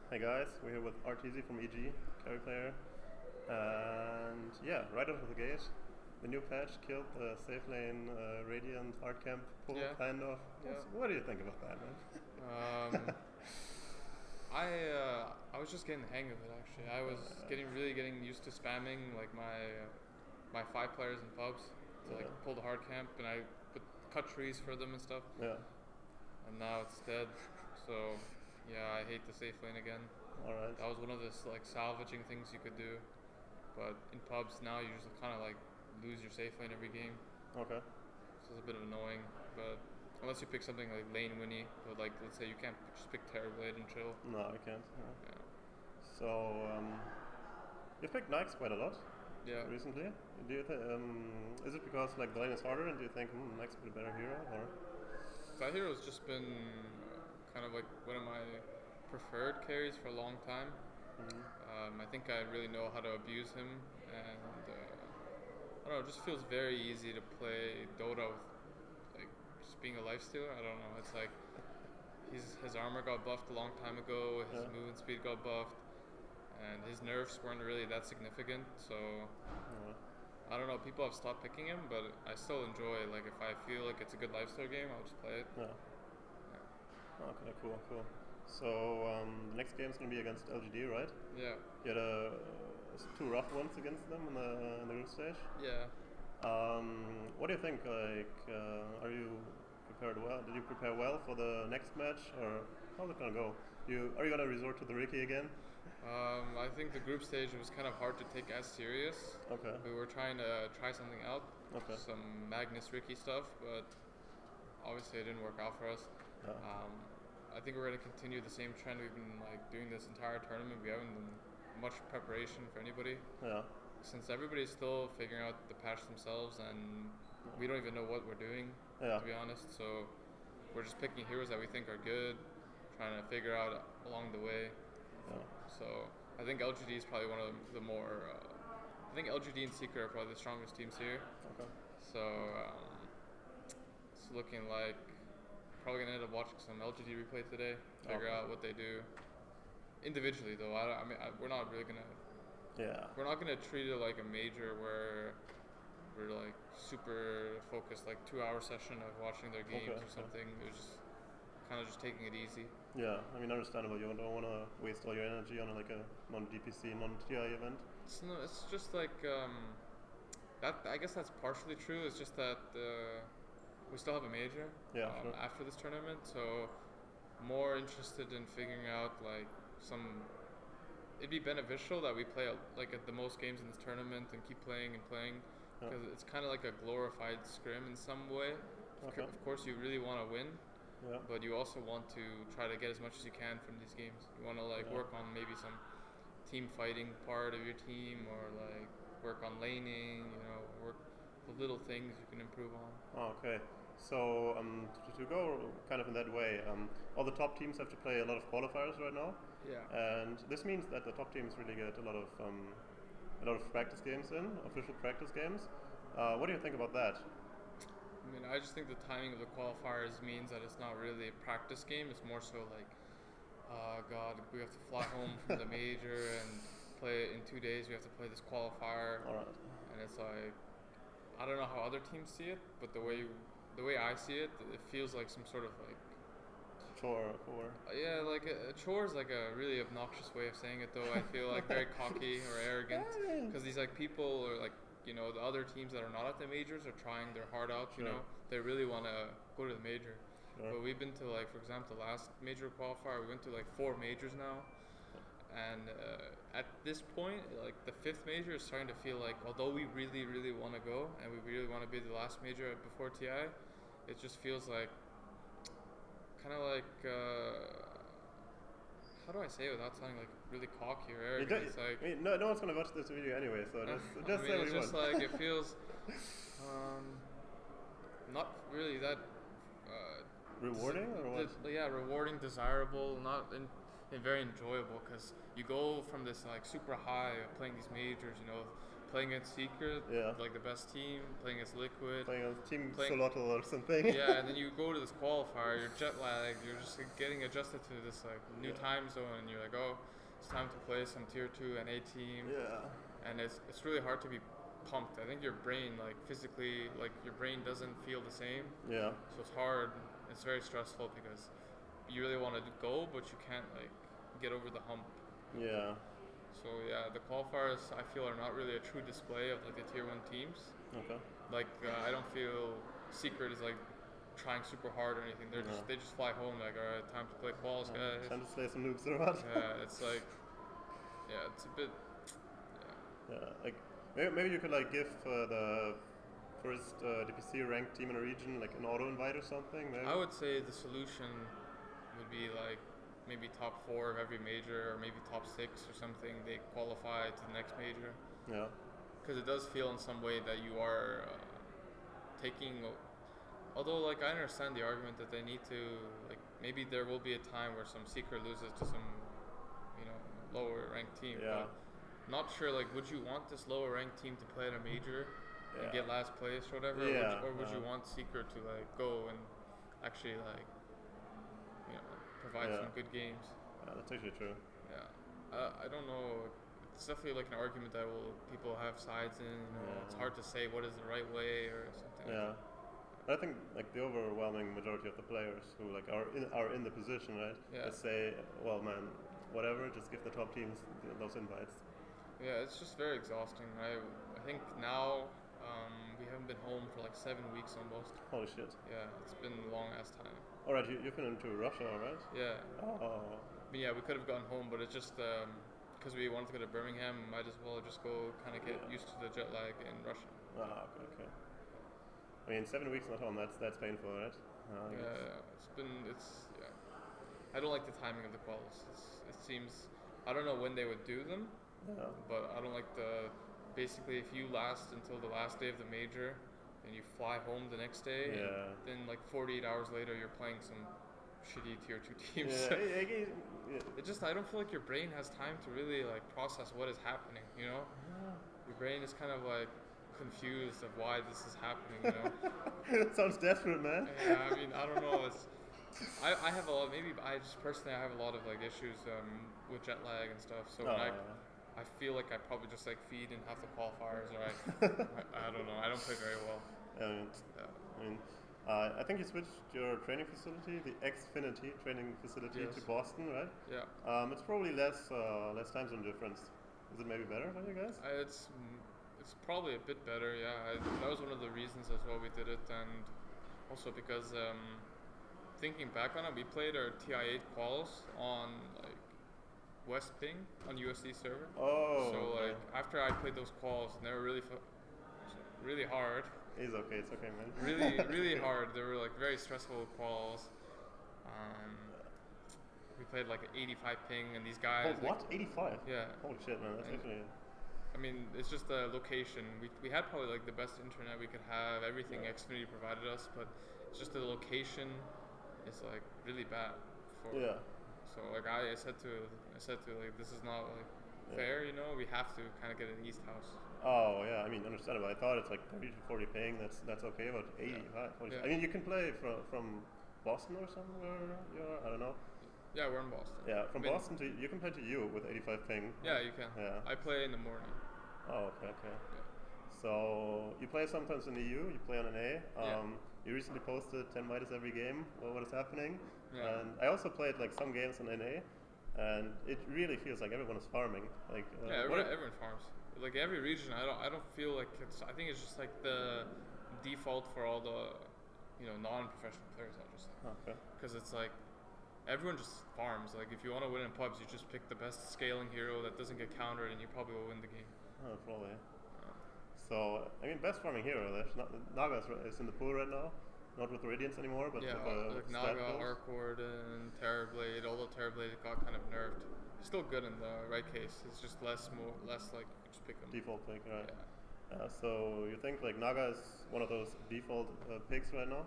Hey guys, we're here with Arteezy from EG, carry player. And yeah, right out of the gate, the new patch killed the safe lane Radiant hard camp pull, Yeah. kind of. Yeah. What do you think about that, man? Um, I was just getting the hang of it actually. I was getting used to spamming like my 5 players in pubs to Yeah. like pull the hard camp, and I put cut trees for them and stuff. Yeah, And now it's dead. So yeah, I hate the safe lane again. alright. That was one of the like salvaging things you could do, but in pubs now you just kind of like lose your safe lane every game. Okay. So it's a bit of annoying, but unless you pick something like lane winnie, but like let's say you can't just pick Terrorblade and chill. No, I can't. No. Yeah. So, you've picked Nikes quite a lot Yeah. recently. Do you is it because like the lane is harder and do you think Nikes would be a better hero? Or? That hero's just been kind of like one of my preferred carries for a long time. I think I really know how to abuse him, and I don't know, it just feels very easy to play Dota with like just being a lifestealer. I don't know, it's like his armor got buffed a long time ago, his Yeah. movement speed got buffed, and his nerfs weren't really that significant. So Alright. I don't know, people have stopped picking him, but I still enjoy it. Like if I feel like it's a good lifestyle game, I'll just play it. Yeah. Okay, cool. So the next game's gonna be against LGD, right? Yeah. You had two rough ones against them in the group stage. Yeah. What do you think? Like, are you prepared well? Did you prepare well for the next match, or how's it gonna go? Are you gonna resort to the Ricky again? I think the group stage was kind of hard to take as serious. Okay. We were trying to try something out, Okay. some Magnus Ricky stuff, but obviously it didn't work out for us. Yeah. I think we're going to continue the same trend we've been like doing this entire tournament. We haven't done much preparation for anybody, Yeah. since everybody's still figuring out the patch themselves, and we don't even know what we're doing, Yeah. to be honest. So we're just picking heroes that we think are good, trying to figure out along the way. Yeah. So I think LGD is probably one of the more. I think LGD and Secret are probably the strongest teams here. Okay. So it's looking like probably gonna end up watching some LGD replay today, figure Okay. out what they do. Individually though, we're not really gonna. Yeah. We're not gonna treat it like a major where we're like super focused, like 2 hour session of watching their games Okay, or something. It's just kind of just taking it easy. Yeah. I mean, understandable. You don't want to waste all your energy on like a non-DPC, non-TI event. It's just like that. I guess that's partially true. It's just that we still have a major Yeah, sure. after this tournament, so more interested in figuring out like some. It'd be beneficial that we play like at the most games in this tournament and keep playing and playing, Yeah. because it's kind of like a glorified scrim in some way. Okay. Of course, you really want to win, Yeah. but you also want to try to get as much as you can from these games. You want to like Yeah. work on maybe some team fighting part of your team, or like work on laning, work the little things you can improve on. Oh, okay. So to go kind of in that way, all the top teams have to play a lot of qualifiers right now, Yeah. and this means that the top teams really get a lot of practice games in, official practice games. What do you think about that? I mean, I just think the timing of the qualifiers means that it's not really a practice game. It's more so like, God, we have to fly home from the major and play it in 2 days. We have to play this qualifier, All right. and it's like, I don't know how other teams see it, but the way I see it, it feels like some sort of like, Sure. yeah, like a chore is like a really obnoxious way of saying it, though. I feel like very cocky or arrogant, because these like people are like, the other teams that are not at the majors are trying their heart out. Sure. They really want to go to the major. Sure. But we've been to like, for example, the last major qualifier, we went to like 4 majors now, and at this point, like the 5th major is starting to feel like, although we really, really want to go and we really want to be the last major before TI, it just feels like kind of like. How do I say it without sounding like really cocky or arrogant? It's like, I mean, no one's gonna watch this video anyway, so just I mean, say what it's you just want. like it feels not really that Rewarding or what? yeah, rewarding, desirable, not and very enjoyable, because you go from this like super high of playing these majors, playing against Secret, Yeah. like the best team, playing against Liquid. Playing on Team Playing- Solotto or something. Yeah, and then you go to this qualifier, you're jet lagged, you're just like, getting adjusted to this like new Yeah. time zone, and you're like, oh, it's time to play some tier 2 and A team, Yeah. and it's really hard to be pumped. I think your brain, like physically, like your brain doesn't feel the same, Yeah. so it's hard. It's very stressful because you really want to go, but you can't like get over the hump. Yeah. So yeah, the qualifiers I feel are not really a true display of like the tier 1 teams. Okay. Like I don't feel Secret is like trying super hard or anything. No. They just fly home like, all right, time to play quals, guys. Time to slay some noobs around. Yeah, it's like, yeah, it's a bit, Yeah. Like maybe you could like give the first DPC ranked team in a region like an auto invite or something. Maybe. I would say the solution would be like maybe top 4 of every major, or maybe top 6 or something. They qualify to the next major. Yeah. Because it does feel in some way that you are taking. Although, like, I understand the argument that they need to, like, maybe there will be a time where some Secret loses to some, lower ranked team. Yeah. But not sure. Like, would you want this lower ranked team to play at a major and get last place or whatever? Yeah. Or would you want Secret to like go and actually like, provide some good games? Yeah, that's actually true. Yeah. I don't know. It's definitely like an argument that people have sides in. It's hard to say what is the right way or something. Yeah. But I think like the overwhelming majority of the players who like are in the position, right? Yeah. They say, well, man, whatever, just give the top teams those invites. Yeah, it's just very exhausting. I think now we haven't been home for like 7 weeks almost. Holy shit. Yeah, it's been a long ass time. Alright, you've been into Russia, right? Yeah. Oh. But yeah, we could have gone home, but it's just because we wanted to go to Birmingham, might as well just go kind of get used to the jet lag in Russia. Ah, okay. I mean, 7 weeks not home, that's painful, right? Yeah, I don't like the timing of the quals. It seems, I don't know when they would do them, but I don't like basically if you last until the last day of the major and you fly home the next day, and then like 48 hours later you're playing some shitty tier 2 teams. I don't feel like your brain has time to really like process what is happening, Your brain is kind of like confused of why this is happening, It sounds desperate, man. Yeah, I mean, I don't know. I have a lot. Maybe I just personally I have a lot of like issues with jet lag and stuff. So when I feel like I probably just like feed in half the qualifiers, or I don't know. I don't play very well. I think you switched your training facility, the Xfinity training facility, to Boston, right? Yeah. It's probably less time zone difference. Is it maybe better for you guys? It's probably a bit better, yeah. That was one of the reasons as well we did it, and also because thinking back on it, we played our TI8 quals on like West Ping on USD server. Oh. So like after I played those quals, and they were really hard. It's okay, man. Really hard. They were like very stressful quals. We played like 85 ping, and these guys. Oh, what? 85? Yeah. Holy shit, man. That's actually. I mean, it's just the location. We had probably like the best internet we could have. Everything Xfinity provided us, but it's just the location is like really bad. So like I said to like this is not like fair. We have to kind of get an East house. Oh yeah, I mean understandable. I thought it's like 30 to 40 ping. That's okay, but 85. I mean, you can play from Boston or somewhere. I don't know. Yeah, we're in Boston. Yeah, Boston you can play to you with 85 ping. Yeah, you can. Yeah. I play in the morning. Oh, okay. Yeah. So you play sometimes in the EU. You play on an A. Yeah. You recently posted 10 Midas every game. What is happening? Yeah. And I also played like some games on NA, and it really feels like everyone is farming. Like everyone farms. Like every region, I don't feel like it's. I think it's just like the default for all the, non-professional players. I just because it's like everyone just farms. Like if you want to win in pubs, you just pick the best scaling hero that doesn't get countered, and you probably will win the game. Oh, probably. So I mean, best farming hero. There's Naga is in the pool right now. Not with Radiance anymore, but like Naga, Arcord, and Terrorblade. Although Terrorblade got kind of nerfed, he's still good in the right case. It's just less like you just pick him. Default pick, right? Yeah. So you think like Naga is one of those default picks right now?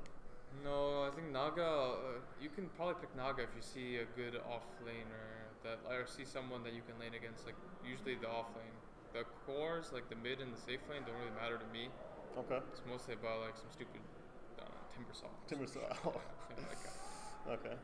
No, I think Naga. You can probably pick Naga if you see a good off laner or see someone that you can lane against. Like usually the off lane. the cores, like the mid and the safe lane, don't really matter to me. Okay. It's mostly about like some stupid timber saw. Yeah, like that. Okay.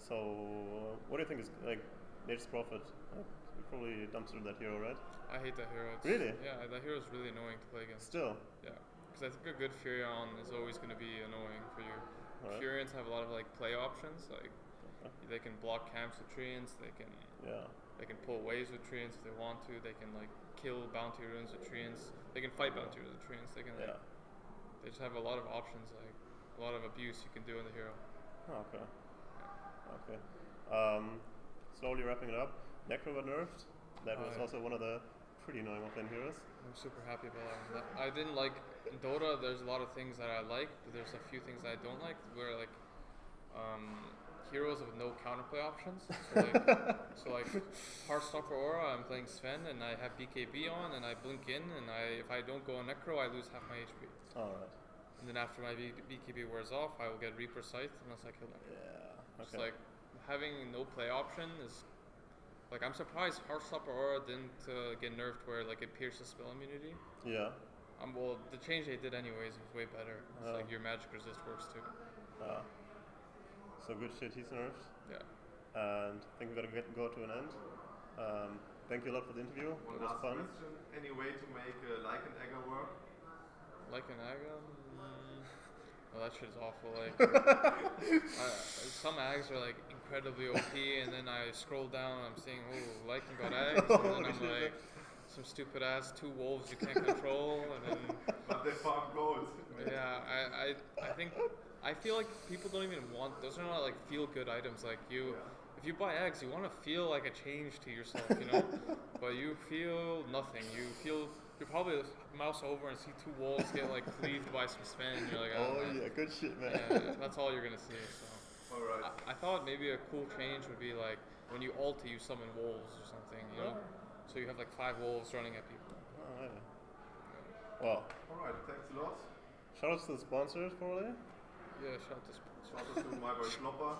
So, what do you think is like Nature's Prophet? You probably dumpstered that hero, right? I hate that hero. Really? Yeah, that hero is really annoying to play against. Still? Yeah, because I think a good Furion is always going to be annoying for you. Right. Furions have a lot of like play options. Like they can block camps with treants. They can pull waves with treants if they want to. They can like kill bounty runes with treants. They can fight bounty runes with treants. They can like, they just have a lot of options. Like a lot of abuse you can do in the hero. Oh, okay. Yeah. Okay. Slowly wrapping it up. Necro got nerfed. That was also one of the pretty annoying offlane heroes. I'm super happy about that. I didn't like in Dota. There's a lot of things that I like, but there's a few things I don't like. Where like heroes with no counterplay options. So like Heartstopper Aura, I'm playing Sven and I have BKB on and I blink in and if I don't go on Necro, I lose half my HP. Alright. And then after my BKB wears off, I will get Reaper Scythe unless I kill Necro. Yeah. Okay. Just like having no play option is. Like, I'm surprised Heartstopper Aura didn't get nerfed where, like, it pierces spell immunity. Yeah. Well, the change they did anyways was way better. It's like your magic resist works too. So good shit, he's nerfed. Yeah. And I think we gotta go to an end. Thank you a lot for the interview. One it was last fun. question. Any way to make Lycan Egger work? Like an Aga? Well, that shit's awful. Like, some Ags are, like, incredibly OP, and then I scroll down and I'm seeing, oh, Lycan got Ags, and then I'm like, some stupid ass 2 wolves you can't control, and then... But they farm gold. Yeah, I feel like people don't even want, those are not, like, feel-good items. Like, if you buy eggs, you want to feel like a change to yourself, you know? But you feel nothing. You probably mouse over and see 2 wolves get like cleaved by some Sven. And you're like, yeah, good shit, man. Yeah, that's all you're gonna see. So. All right. I thought maybe a cool change would be like when you ulti, you summon wolves or something, you know? So you have like 5 wolves running at people. Oh, yeah. Well. All right. Thanks a lot. Shout out to the sponsors, probably. Yeah, shout out to sponsors. Shout out to my boy Slopper.